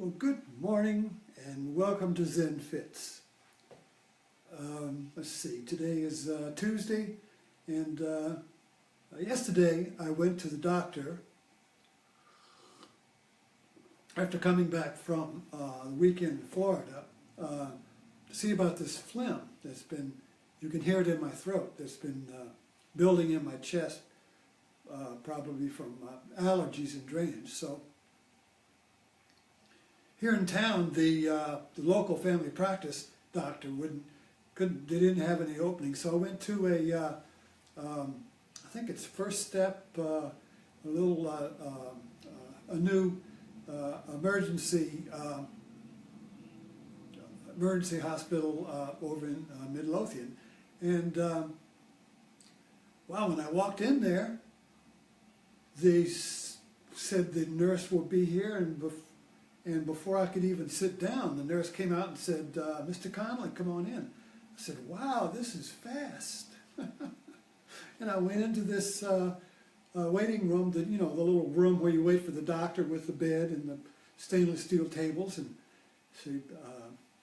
Well, good morning and welcome to Zen Fits. Let's see, today is Tuesday, and yesterday I went to the doctor after coming back from the weekend in Florida to see about this phlegm that's been, you can hear it in my throat, that's been building in my chest, probably from allergies and drainage. So here in town, the local family practice doctor they didn't have any openings, so I went to I think it's First Step, a new emergency hospital over in Midlothian, and wow, when I walked in there, they said the nurse will be here, and before I could even sit down, the nurse came out and said, "Mr. Connolly, come on in." I said, "Wow, this is fast." And I went into this waiting room, the little room where you wait for the doctor with the bed and the stainless steel tables, and she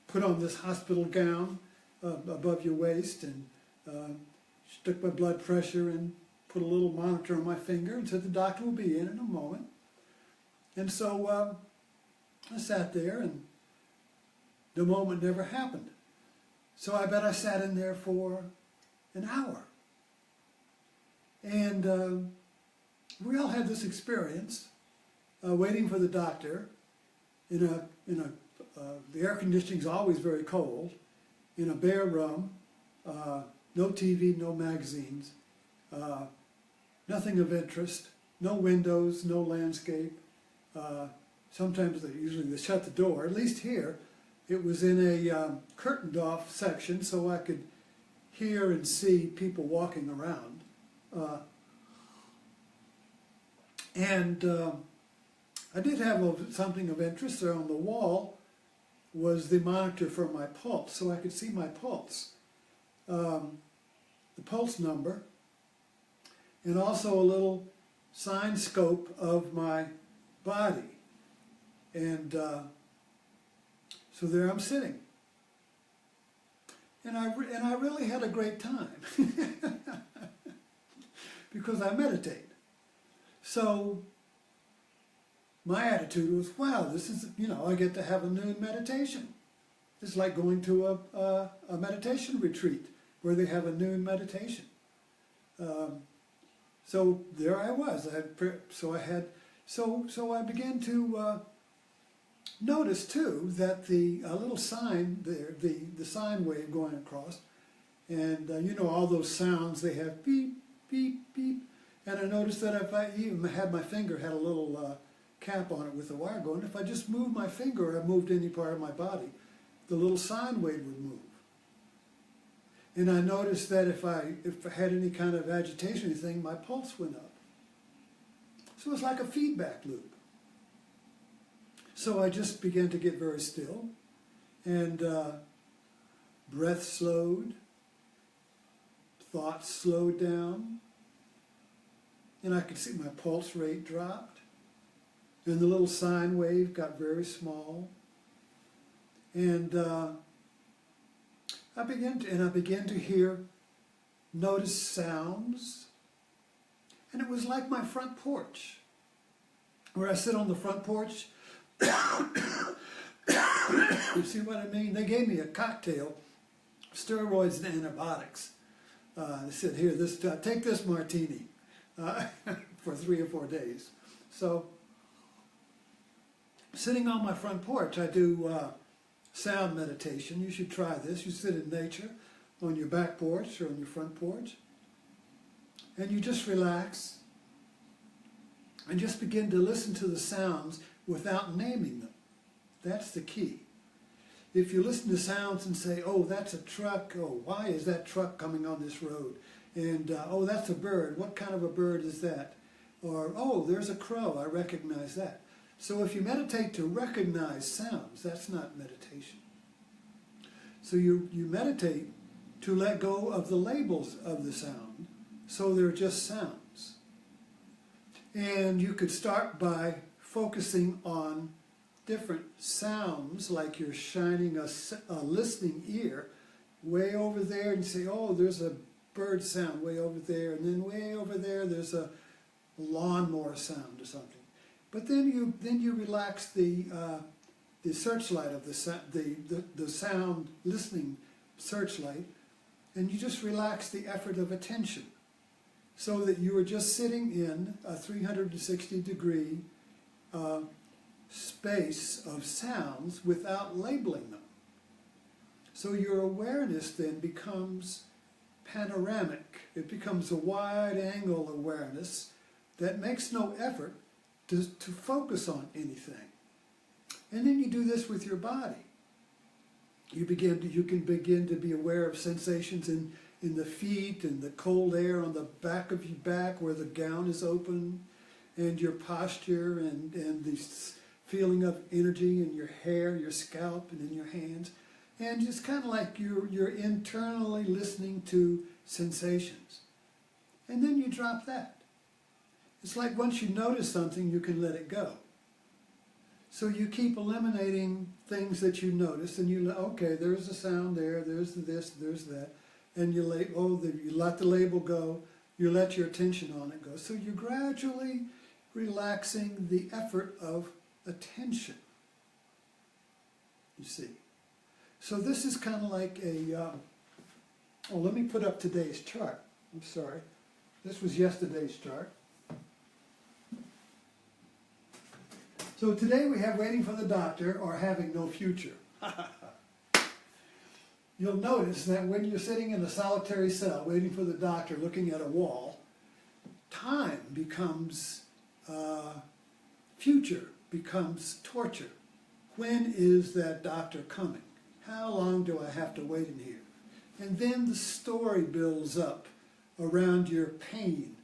put on this hospital gown above your waist, and she took my blood pressure and put a little monitor on my finger and said the doctor will be in a moment. And so I sat there, and the moment never happened. So I bet I sat in there for an hour. And we all had this experience, waiting for the doctor the air conditioning is always very cold, in a bare room, no TV, no magazines, nothing of interest, no windows, no landscape. Sometimes they shut the door. At least here, it was in a curtained off section, so I could hear and see people walking around. I did have something of interest. There on the wall was the monitor for my pulse, so I could see my pulse, the pulse number, and also a little sign scope of my body. And so there I'm sitting, and I really had a great time because I meditate. So my attitude was, wow, this is, I get to have a noon meditation. It's like going to a meditation retreat where they have a noon meditation. So there I was. So I began to notice too that the little sign there, the sine wave going across, and all those sounds, they have beep, beep, beep. And I noticed that if I even had my finger, had a little cap on it with a wire going, if I just moved my finger or I moved any part of my body, the little sine wave would move. And I noticed that if I had any kind of agitation or anything, my pulse went up. So it was like a feedback loop. So I just began to get very still, and breath slowed, thoughts slowed down, and I could see my pulse rate dropped, and the little sine wave got very small, and I began to notice sounds, and it was like my front porch, where I sit on the front porch. You see what I mean? They gave me a cocktail, steroids and antibiotics. They said, "Here, take this martini for 3 or 4 days." So, sitting on my front porch, I do sound meditation. You should try this. You sit in nature on your back porch or on your front porch, and you just relax and just begin to listen to the sounds without naming them. That's the key. If you listen to sounds and say, "Oh, that's a truck. Oh, why is that truck coming on this road?" And, "Oh, that's a bird. What kind of a bird is that?" Or, "Oh, there's a crow. I recognize that." So if you meditate to recognize sounds, that's not meditation. So you meditate to let go of the labels of the sound, so they're just sounds. And you could start by focusing on different sounds, like you're shining a listening ear way over there, and you say, oh, there's a bird sound way over there, and then way over there there's a lawnmower sound or something. But then you relax the searchlight of the sound listening searchlight, and you just relax the effort of attention, so that you are just sitting in a 360-degree space of sounds without labeling them. So your awareness then becomes panoramic. It becomes a wide-angle awareness that makes no effort to focus on anything. And then you do this with your body. You can begin to be aware of sensations in the feet, and the cold air on the back of your back where the gown is open, and your posture, and the feeling of energy in your hair, your scalp, and in your hands. And just kind of like you're internally listening to sensations. And then you drop that. It's like once you notice something, you can let it go. So you keep eliminating things that you notice, and okay, there's a sound there, there's this, there's that, and you let the label go, you let your attention on it go. So you're gradually relaxing the effort of attention, you see. So this is kind of like let me put up today's chart. I'm sorry. This was yesterday's chart. So today we have waiting for the doctor or having no future. You'll notice that when you're sitting in a solitary cell waiting for the doctor looking at a wall, time becomes future, becomes torture. When is that doctor coming? How long do I have to wait in here? And then the story builds up around your pain.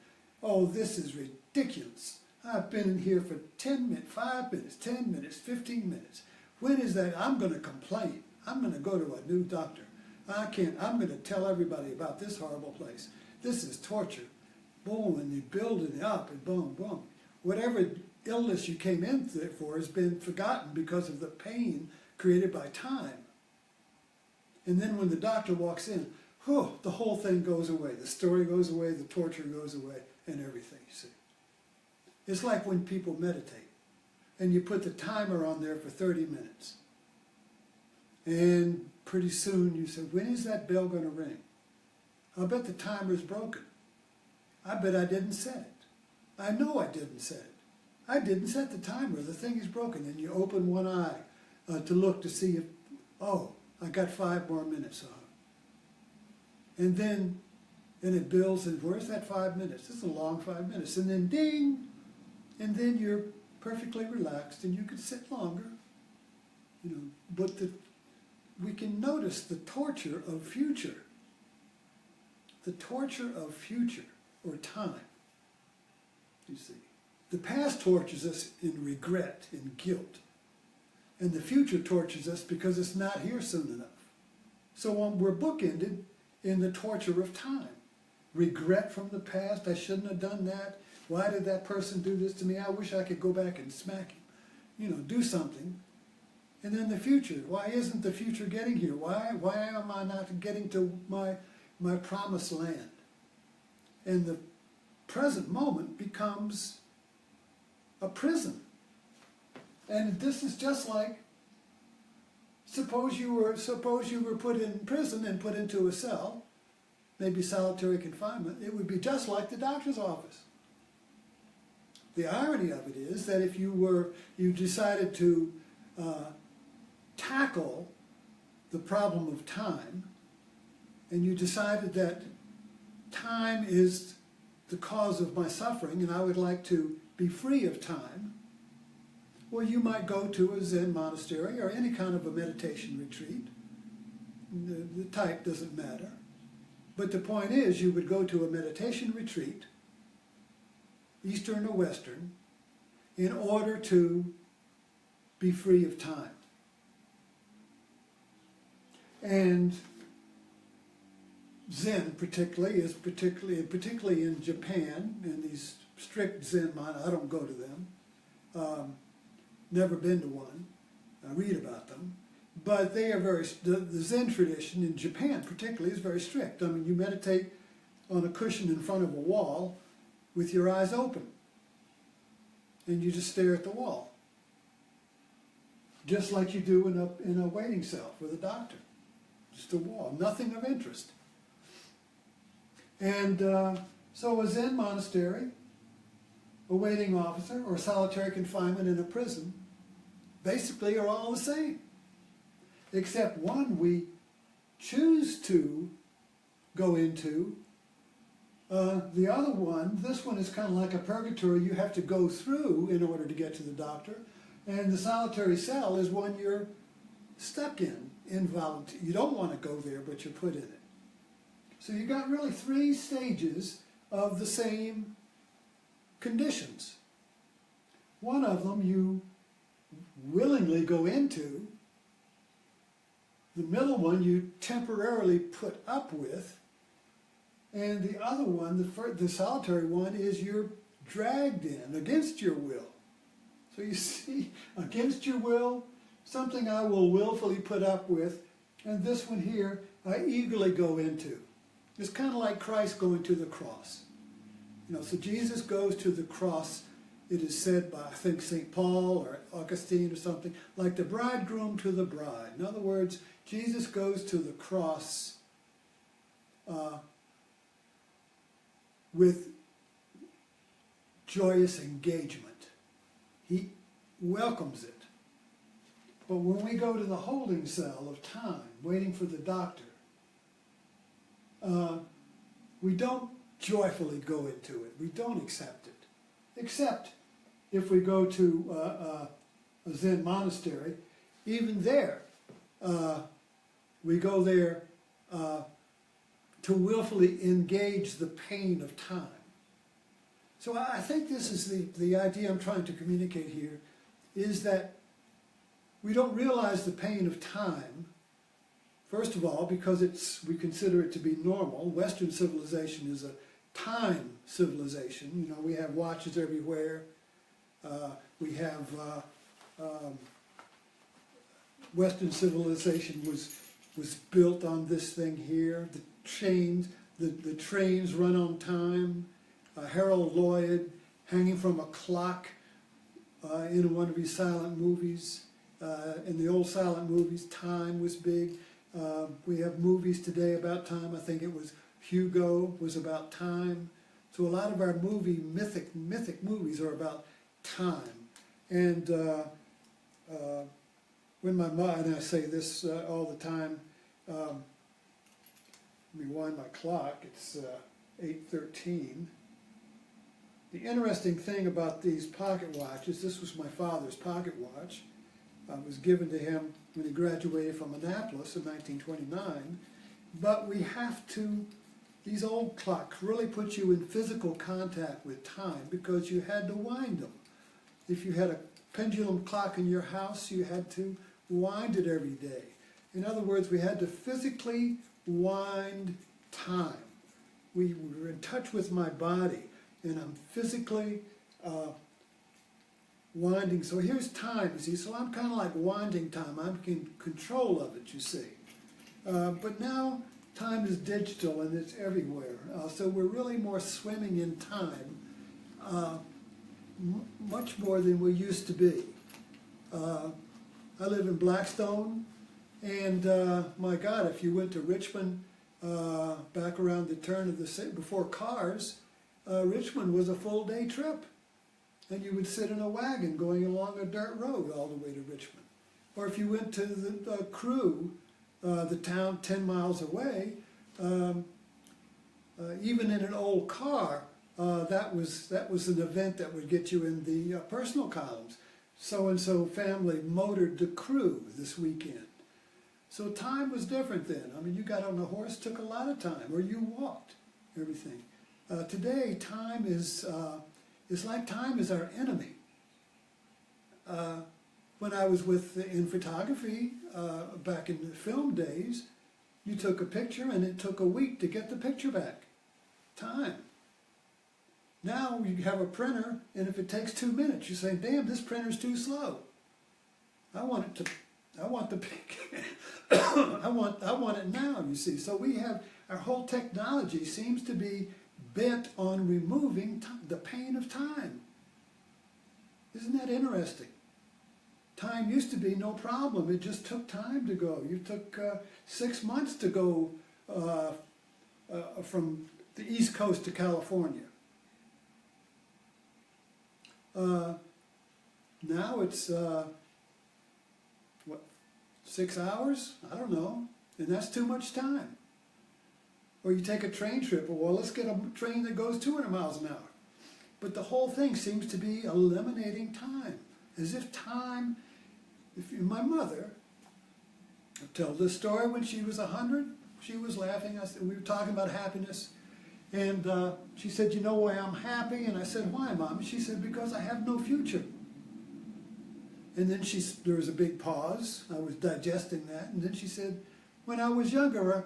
Oh, this is ridiculous. I've been in here for 10 minutes, 5 minutes, 10 minutes, 15 minutes. When is that? I'm going to complain. I'm going to go to a new doctor. I'm going to tell everybody about this horrible place. This is torture. Boom, and you build it up, and boom, boom. Whatever illness you came in for has been forgotten because of the pain created by time. And then when the doctor walks in, the whole thing goes away. The story goes away, the torture goes away, and everything, you see. It's like when people meditate, and you put the timer on there for 30 minutes. And pretty soon you say, when is that bell going to ring? I'll bet the timer's broken. I bet I didn't set it. I know I didn't set it. I didn't set the timer. The thing is broken. And you open one eye to look to see if, I got 5 more minutes on. And then it builds, and where's that 5 minutes? This is a long 5 minutes. And then ding, and then you're perfectly relaxed, and you can sit longer. But we can notice the torture of future. The torture of future, or time, you see. The past tortures us in regret, in guilt. And the future tortures us because it's not here soon enough. So we're bookended in the torture of time. Regret from the past, I shouldn't have done that. Why did that person do this to me? I wish I could go back and smack him. Do something. And then the future. Why isn't the future getting here? Why am I not getting to my promised land? And the present moment becomes a prison. And this is just like, suppose you were put in prison and put into a cell, maybe solitary confinement. It would be just like the doctor's office. The irony of it is that if you decided to tackle the problem of time, and you decided that time is the cause of my suffering, and I would like to be free of time, well, you might go to a Zen monastery or any kind of a meditation retreat. The type doesn't matter. But the point is, you would go to a meditation retreat, Eastern or Western, in order to be free of time. And Zen particularly in Japan, in these strict Zen monasteries, I don't go to them, never been to one, read about them. But they are the Zen tradition in Japan particularly is very strict. I mean, you meditate on a cushion in front of a wall with your eyes open. And you just stare at the wall. Just like you do in a waiting cell with a doctor. Just a wall, nothing of interest. And so a Zen monastery, a waiting officer, or solitary confinement in a prison, basically are all the same. Except one we choose to go into. The other one, this one is kind of like a purgatory you have to go through in order to get to the doctor. And the solitary cell is one you're stuck in, involuntary. You don't want to go there, but you're put in it. So you've got really 3 stages of the same conditions. One of them you willingly go into. The middle one you temporarily put up with. And the other one, the solitary one, is you're dragged in against your will. So you see, against your will, something I will willfully put up with, and this one here I eagerly go into. It's kind of like Christ going to the cross. You know, so Jesus goes to the cross, it is said by, I think, St. Paul or Augustine or something, like the bridegroom to the bride. In other words, Jesus goes to the cross with joyous engagement. He welcomes it. But when we go to the holding cell of time, waiting for the doctor, we don't joyfully go into it. We don't accept it. Except if we go to a Zen monastery, even there, we go there to willfully engage the pain of time. So I think this is the idea I'm trying to communicate here, is that we don't realize the pain of time, first of all, because we consider it to be normal. Western civilization is a time civilization. You know, we have watches everywhere. We have Western civilization was built on this thing here. The trains run on time. Harold Lloyd hanging from a clock in one of his silent movies. In the old silent movies, time was big. We have movies today about time. I think it was Hugo was about time. So a lot of our mythic movies are about time. And when my mom, and I say this all the time, let me wind my clock, it's 8:13. The interesting thing about these pocket watches, this was my father's pocket watch. It was given to him when he graduated from Annapolis in 1929. But we have to, these old clocks really put you in physical contact with time because you had to wind them. If you had a pendulum clock in your house, you had to wind it every day. In other words, we had to physically wind time. We were in touch with my body, and I'm physically winding. So here's time, you see. So I'm kind of like winding time. I'm in control of it, you see. But now time is digital and it's everywhere. So we're really more swimming in time, much more than we used to be. I live in Blackstone, and my God, if you went to Richmond back around the turn of the before cars, Richmond was a full day trip. And you would sit in a wagon going along a dirt road all the way to Richmond. Or if you went to the Crew, the town 10 miles away, even in an old car, that was an event that would get you in the personal columns. So-and-so family motored to Crew this weekend. So time was different then. I mean, you got on a horse, took a lot of time, or you walked, everything. Today, time is... it's like time is our enemy. When I was in photography, back in the film days, you took a picture and it took a week to get the picture back. Time. Now you have a printer, and if it takes 2 minutes, you say, damn, this printer's too slow. I want it to, I want the I want it now, you see. So we have, our whole technology seems to be bent on removing the pain of time. Isn't that interesting? Time used to be no problem. It just took time to go. You took 6 months to go from the East Coast to California. Now it's, what, 6 hours? I don't know. And that's too much time. Or you take a train trip, well, let's get a train that goes 200 miles an hour. But the whole thing seems to be eliminating time. As if time, my mother, I tell this story when she was 100, she was laughing, we were talking about happiness, and she said, you know why I'm happy? And I said, why, Mom? She said, because I have no future. And then there was a big pause, I was digesting that, and then she said, when I was younger,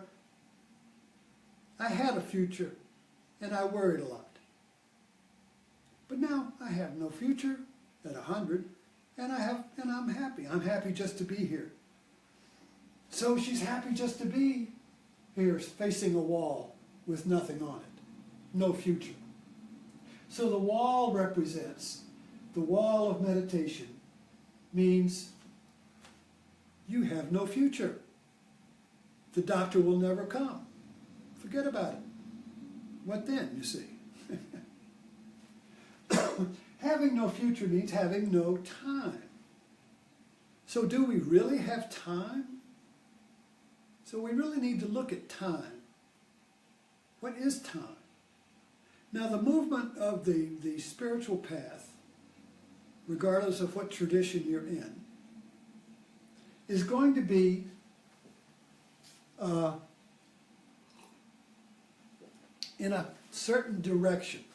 I had a future, and I worried a lot. But now I have no future at 100, and I'm happy. I'm happy just to be here. So she's happy just to be here, facing a wall with nothing on it, no future. So the wall represents, the wall of meditation means you have no future. The doctor will never come. Forget about it. What then, you see? Having no future means having no time. So do we really have time? So we really need to look at time. What is time? Now the movement of the spiritual path, regardless of what tradition you're in, is going to be in a certain direction.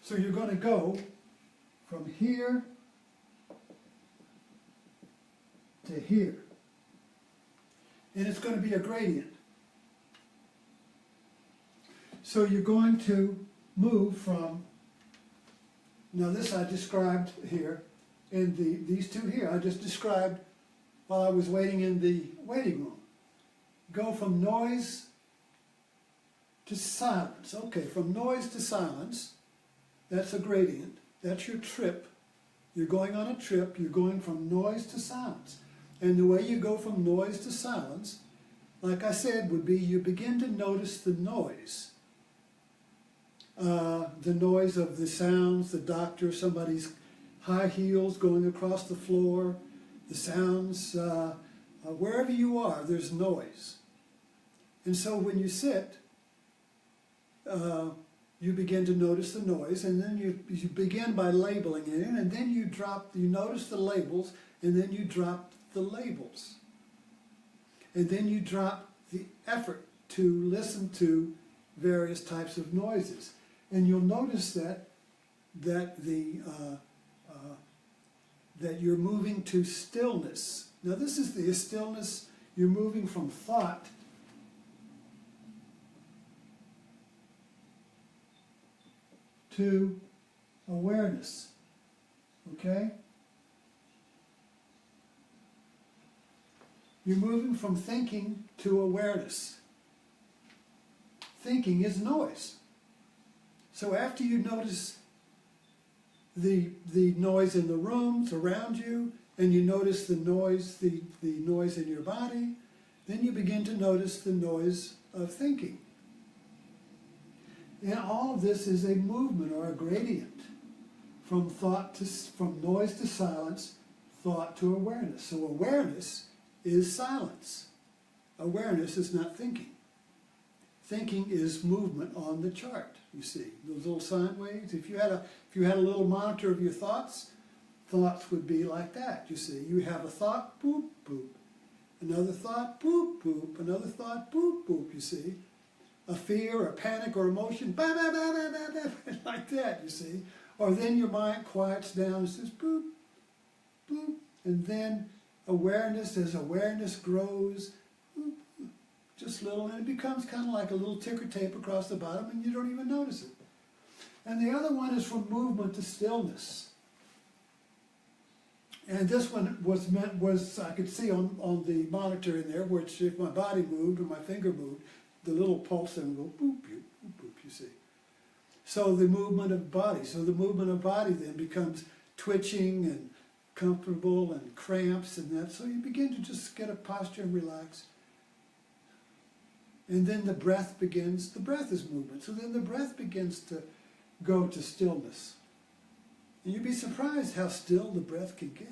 So you're going to go from here to here. And it's going to be a gradient. So you're going to move from, now this I described here, and these two here I just described while I was waiting in the waiting room. Go from noise to silence. Okay, from noise to silence. That's a gradient. That's your trip. You're going on a trip. You're going from noise to silence. And the way you go from noise to silence, like I said, would be you begin to notice the noise. The noise of the sounds, the doctor, somebody's high heels going across the floor, the sounds, wherever you are, there's noise. And so when you sit, you begin to notice the noise, and then you begin by labeling it, and then you notice the labels, and then you drop the labels. And then you drop the effort to listen to various types of noises. And you'll notice that you're moving to stillness. Now this is the stillness, you're moving from thought to awareness, okay? You're moving from thinking to awareness. Thinking is noise. So after you notice the noise in the rooms around you, and you notice the noise in your body, then you begin to notice the noise of thinking. And all of this is a movement or a gradient from noise to silence, thought to awareness. So awareness is silence. Awareness is not thinking. Thinking is movement on the chart, you see. Those little sine waves. If you had a little monitor of your thoughts, thoughts would be like that, you see. You have a thought, boop, boop. Another thought, boop, boop. Another thought, boop, boop, you see. A fear, a panic, or emotion, bah, bah, bah, bah, bah, bah, like that, you see. Or then your mind quiets down and says, boop, boop. And then awareness, as awareness grows, boop, boop, just little, and it becomes kind of like a little ticker tape across the bottom, and you don't even notice it. And the other one is from movement to stillness. And this one was I could see on the monitor in there, which if my body moved or my finger moved, the little pulse then would go boop, boop, boop, boop, you see. So the movement of body. So the movement of body then becomes twitching and comfortable and cramps and that. So you begin to just get a posture and relax. And then the breath begins. The breath is movement. So then the breath begins to go to stillness. And you'd be surprised how still the breath can get.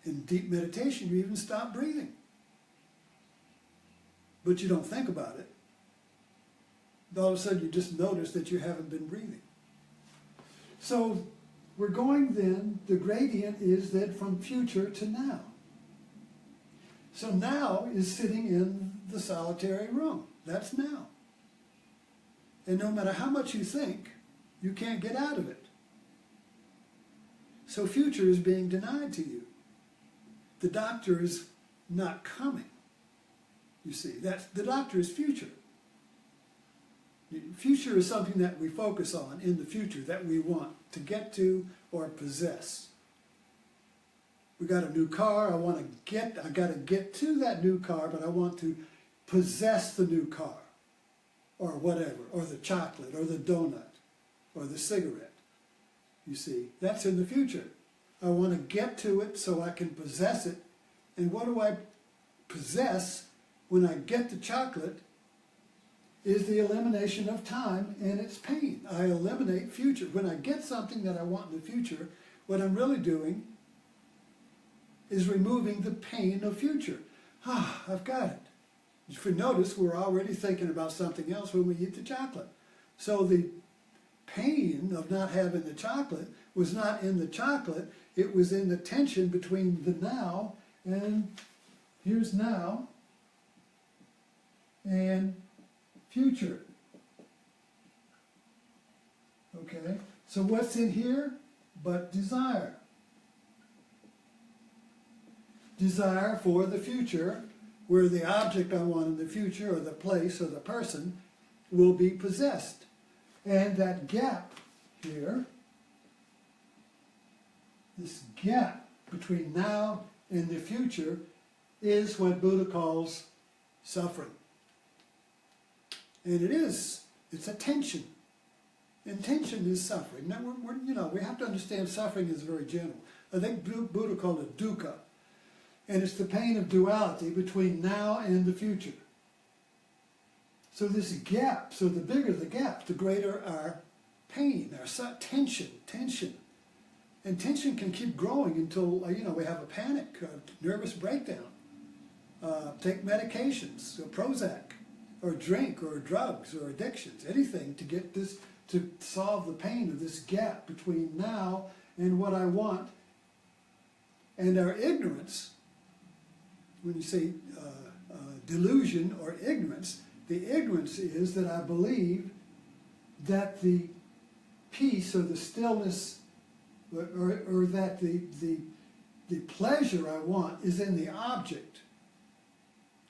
In deep meditation, you even stop breathing. But you don't think about it. All of a sudden, you just notice that you haven't been breathing. So we're going then, the gradient is that from future to now. So now is sitting in the solitary room. That's now. And no matter how much you think, you can't get out of it. So future is being denied to you. The doctor is not coming. You see, the doctor is future. Future is something that we focus on in the future that we want to get to or possess. We got a new car, I got to get to that new car, but I want to possess the new car or whatever, or the chocolate or the donut or the cigarette. You see, that's in the future. I want to get to it so I can possess it. And what do I possess when I get the chocolate? Is the elimination of time and its pain. I eliminate future. When I get something that I want in the future, what I'm really doing is removing the pain of future. Ah, I've got it. If you notice, we're already thinking about something else when we eat the chocolate. So the pain of not having the chocolate was not in the chocolate, it was in the tension between the now and here's now and future. Okay, so what's in here but desire? Desire for the future, where the object I want in the future, or the place, or the person, will be possessed. And that gap here, this gap between now and the future, is what Buddha calls suffering. And it's a tension. And tension is suffering. Now, we have to understand suffering is very general. I think Buddha called it dukkha. And it's the pain of duality between now and the future. So this gap, so the bigger the gap, the greater our pain, our tension. And tension can keep growing until, we have a panic, a nervous breakdown. Take medications, or Prozac, or drink, or drugs, or addictions, anything to get this, to solve the pain of this gap between now and what I want. And our ignorance, when you say delusion or ignorance, the ignorance is that I believe that the peace or the stillness or that the pleasure I want is in the object.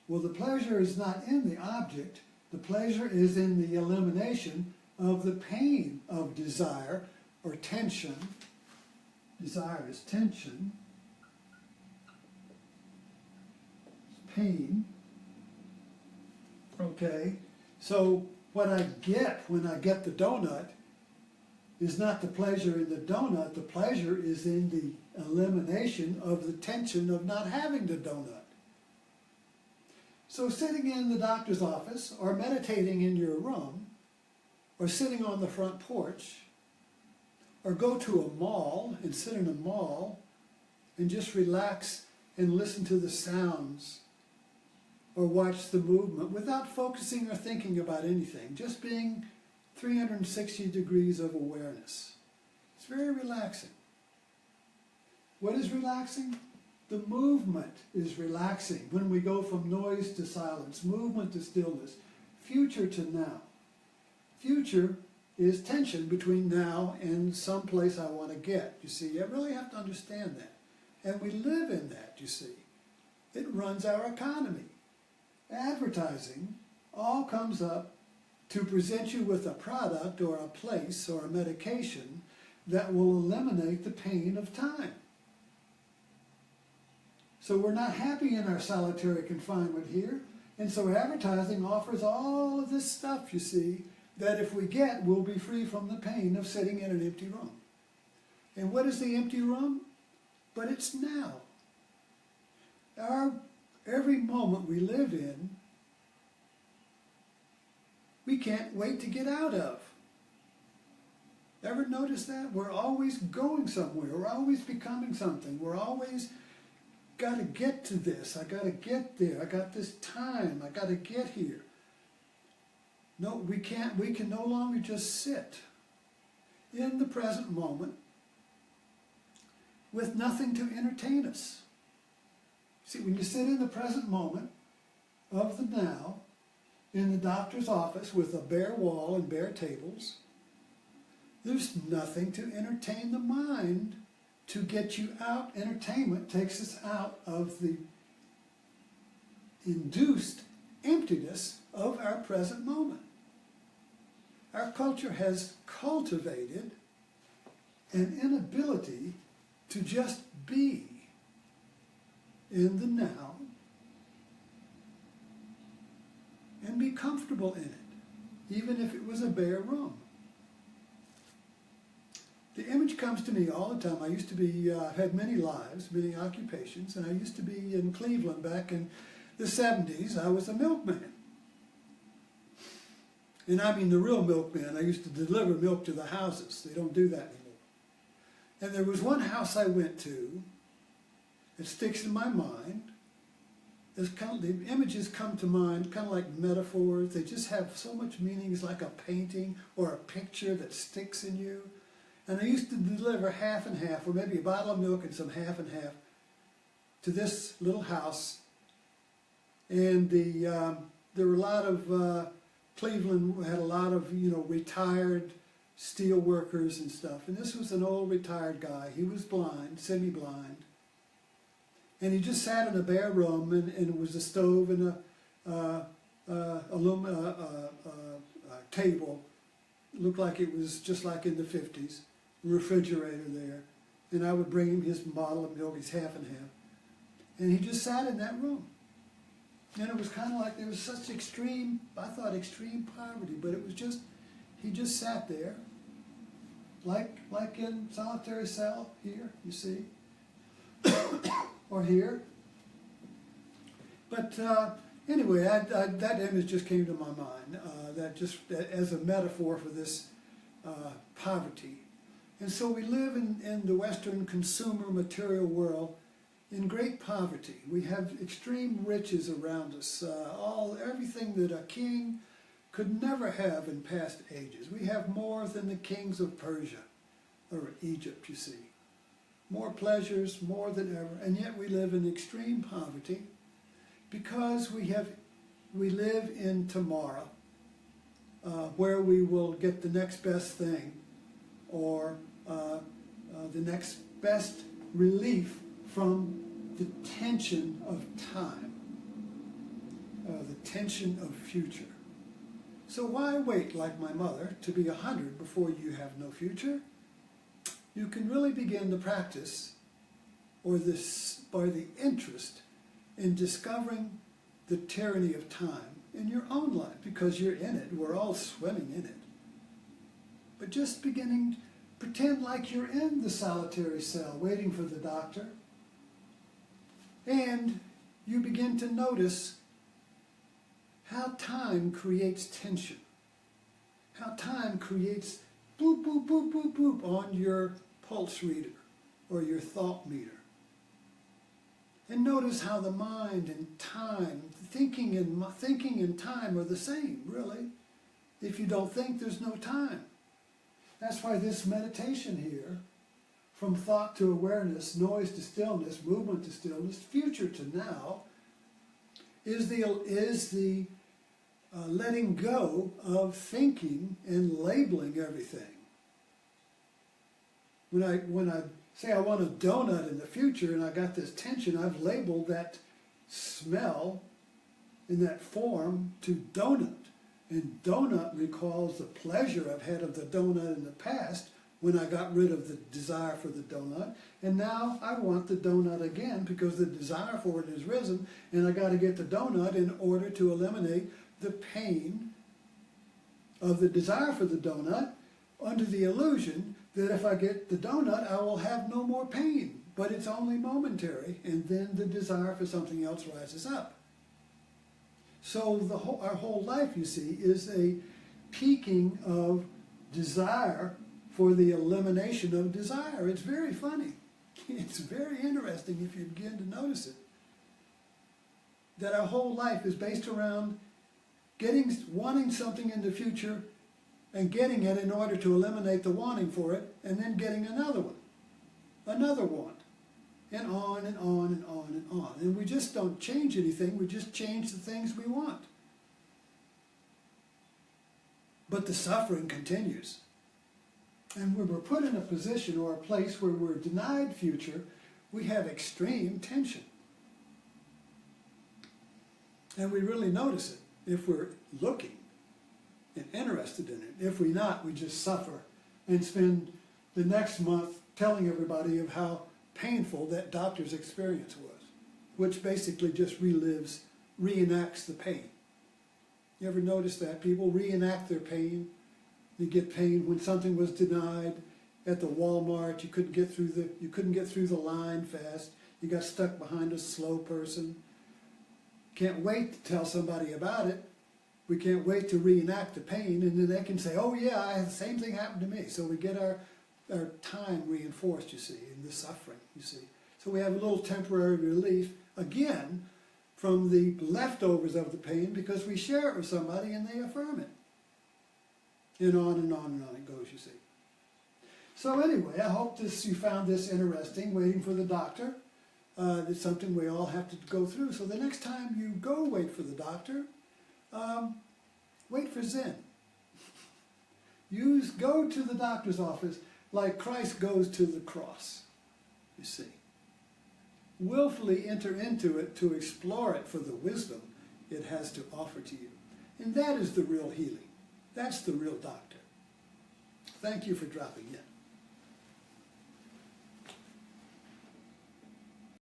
Well, the pleasure is not in the object. The pleasure is in the elimination of the pain of desire or tension. Desire is tension. Pain. Okay, so what I get when I get the donut is not the pleasure in the donut. The pleasure is in the elimination of the tension of not having the donut. So sitting in the doctor's office, or meditating in your room, or sitting on the front porch, or go to a mall and sit in a mall and just relax and listen to the sounds, or watch the movement without focusing or thinking about anything, just being 360 degrees of awareness. It's very relaxing. What is relaxing? The movement is relaxing when we go from noise to silence, movement to stillness, future to now. Future is tension between now and some place I want to get. You see, I really have to understand that. And we live in that, you see. It runs our economy. Advertising all comes up to present you with a product or a place or a medication that will eliminate the pain of time. So we're not happy in our solitary confinement here, and so advertising offers all of this stuff, you see, that if we get, we'll be free from the pain of sitting in an empty room. And what is the empty room? But it's now. Every moment we live in, we can't wait to get out of. Ever notice that? We're always going somewhere. We're always becoming something. We're always got to get to this. I got to get there. I got this time. I got to get here. No, we can't. We can no longer just sit in the present moment with nothing to entertain us. See, when you sit in the present moment of the now, in the doctor's office with a bare wall and bare tables, there's nothing to entertain the mind to get you out. Entertainment takes us out of the induced emptiness of our present moment. Our culture has cultivated an inability to just be in the now and be comfortable in it, even if it was a bare room. The image comes to me all the time. I used to be, I've had many lives, many occupations, and I used to be in Cleveland back in the 70s. I was a milkman. And I mean the real milkman. I used to deliver milk to the houses. They don't do that anymore. And there was one house I went to that sticks in my mind. The images come to mind kind of like metaphors. They just have so much meaning. It's like a painting or a picture that sticks in you. And I used to deliver half and half, or maybe a bottle of milk and some half and half, to this little house. And there were a lot of, Cleveland had a lot of, retired steel workers and stuff. And this was an old retired guy. He was blind, semi-blind. And he just sat in a bare room, and it was a stove and a table. It looked like it was just like in the 50s. Refrigerator there, and I would bring him his bottle of milk, his half and half, and he just sat in that room. And it was kind of like there was such extreme, I thought extreme poverty, but it was just, he just sat there, like in solitary cell here, you see, or here. But anyway, that image just came to my mind, that just as a metaphor for this poverty. And so we live in the Western consumer material world in great poverty. We have extreme riches around us, everything that a king could never have in past ages. We have more than the kings of Persia or Egypt, you see. More pleasures, more than ever, and yet we live in extreme poverty because we live in tomorrow, where we will get the next best thing, or the next best relief from the tension of time, the tension of future. So why wait, like my mother, to be 100 before you have no future? You can really begin the practice or the interest in discovering the tyranny of time in your own life, because you're in it. We're all swimming in it. But just beginning, pretend like you're in the solitary cell waiting for the doctor, and you begin to notice how time creates tension, how time creates boop, boop, boop, boop, boop on your pulse reader or your thought meter. And notice how the mind and time, thinking and time are the same, really. If you don't think, there's no time. That's why this meditation here, from thought to awareness, noise to stillness, movement to stillness, future to now, is the letting go of thinking and labeling everything. When I say I want a donut in the future and I got this tension, I've labeled that smell in that form to donut. And donut recalls the pleasure I've had of the donut in the past, when I got rid of the desire for the donut, and now I want the donut again because the desire for it has risen, and I got to get the donut in order to eliminate the pain of the desire for the donut, under the illusion that if I get the donut, I will have no more pain. But it's only momentary, and then the desire for something else rises up. So our whole life, you see, is a peaking of desire for the elimination of desire. It's very funny. It's very interesting if you begin to notice it. That our whole life is based around wanting something in the future and getting it in order to eliminate the wanting for it, and then getting another one, another want, and on and on and on and on. And we just don't change anything, we just change the things we want. But the suffering continues. And when we're put in a position or a place where we're denied future, we have extreme tension. And we really notice it if we're looking and interested in it. If we're not, we just suffer and spend the next month telling everybody of how painful that doctor's experience was, which basically just reenacts the pain. You ever notice that? People reenact their pain. You get pain when something was denied at the Walmart. You couldn't get through the line fast. You got stuck behind a slow person. Can't wait to tell somebody about it. We can't wait to reenact the pain, and then they can say, oh yeah, the same thing happened to me. So we get our time reinforced, you see, in the suffering, you see. So we have a little temporary relief, again, from the leftovers of the pain because we share it with somebody and they affirm it. And on and on and on it goes, you see. So anyway, I hope you found this interesting, waiting for the doctor. It's something we all have to go through. So the next time you go wait for the doctor, wait for Zen. Go to the doctor's office like Christ goes to the cross, you see. Willfully enter into it to explore it for the wisdom it has to offer to you. And that is the real healing. That's the real doctor. Thank you for dropping in.